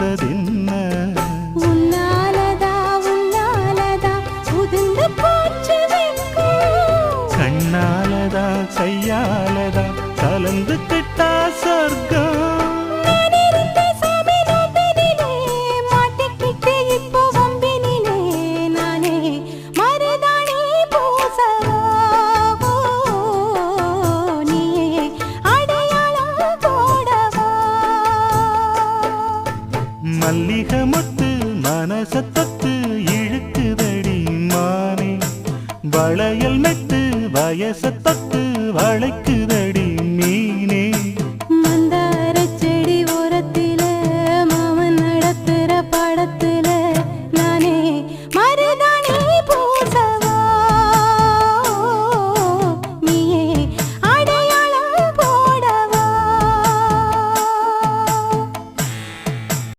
வந்ததென்ன உன்னாலதா உன்னாலதா உதிர்ந்து போச்சு வெட்கம் கண்ணாலதா கையாலதா கலந்து கிட்டா சொர்க்கம் மல்லிகை முத்து மனசத்தத்து இழுக்குதடி மானே வளையல் மெட்டு வயசத்தத்து வளை